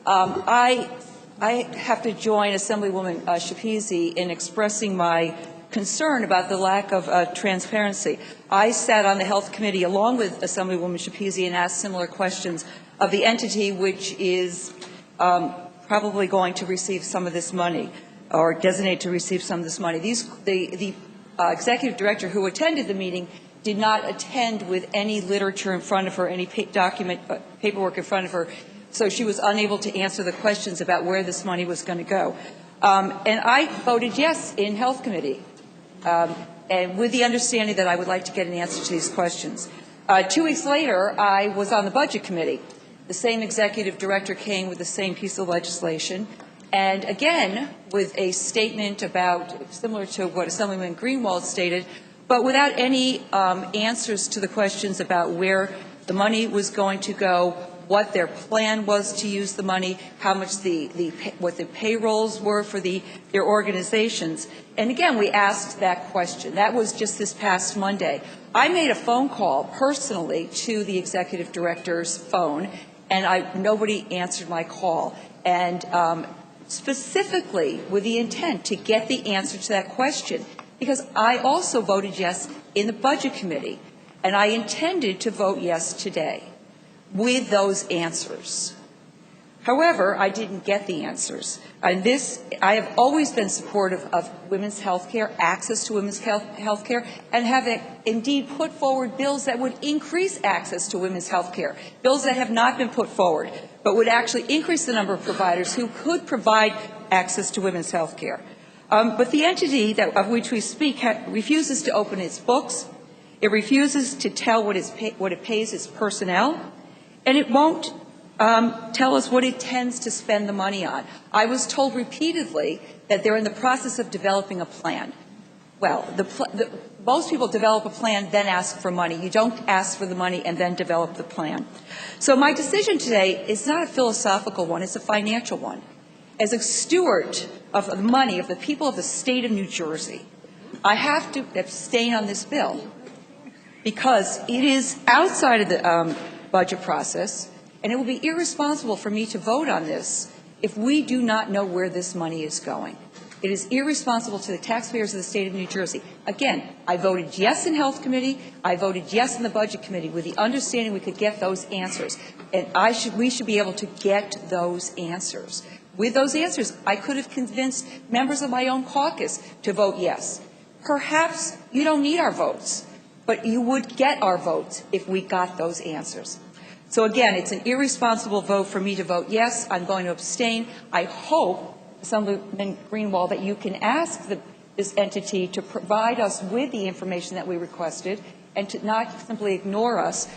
I have to join Assemblywoman Shapizi in expressing my concern about the lack of transparency. I sat on the Health Committee along with Assemblywoman Shapizi and asked similar questions of the entity which is probably going to receive some of this money or designated to receive some of this money. The executive director who attended the meeting did not attend with any literature in front of her, any paperwork in front of her, so she was unable to answer the questions about where this money was going to go. And I voted yes in Health Committee, and with the understanding that I would like to get an answer to these questions. 2 weeks later, I was on the Budget Committee. The same executive director came with the same piece of legislation, and again, with a statement about, similar to what Assemblyman Greenwald stated, but without any answers to the questions about where the money was going to go, what their plan was to use the money, how much what the payrolls were for their organizations. And again, we asked that question. That was just this past Monday. I made a phone call personally to the executive director's phone, and nobody answered my call. And specifically with the intent to get the answer to that question, because I also voted yes in the Budget Committee, and I intended to vote yes today with those answers. However, I didn't get the answers. And I have always been supportive of women's health care, access to women's health care, and have indeed put forward bills that would increase access to women's health care, bills that have not been put forward, but would actually increase the number of providers who could provide access to women's health care. But the entity of which we speak refuses to open its books. It refuses to tell what it pays its personnel, and it won't tell us what it tends to spend the money on. I was told repeatedly that they're in the process of developing a plan. Well, most people develop a plan, then ask for money. You don't ask for the money and then develop the plan. So my decision today is not a philosophical one, it's a financial one. As a steward of the money of the people of the state of New Jersey, I have to abstain on this bill because it is outside of the budget process, and it will be irresponsible for me to vote on this if we do not know where this money is going. It is irresponsible to the taxpayers of the state of New Jersey. Again, I voted yes in Health Committee. I voted yes in the Budget Committee with the understanding we could get those answers. And we should be able to get those answers. With those answers, I could have convinced members of my own caucus to vote yes. Perhaps you don't need our votes, but you would get our votes if we got those answers. So again, it's an irresponsible vote for me to vote yes. I'm going to abstain. I hope, Assemblyman Greenwald, that you can ask this entity to provide us with the information that we requested and to not simply ignore us.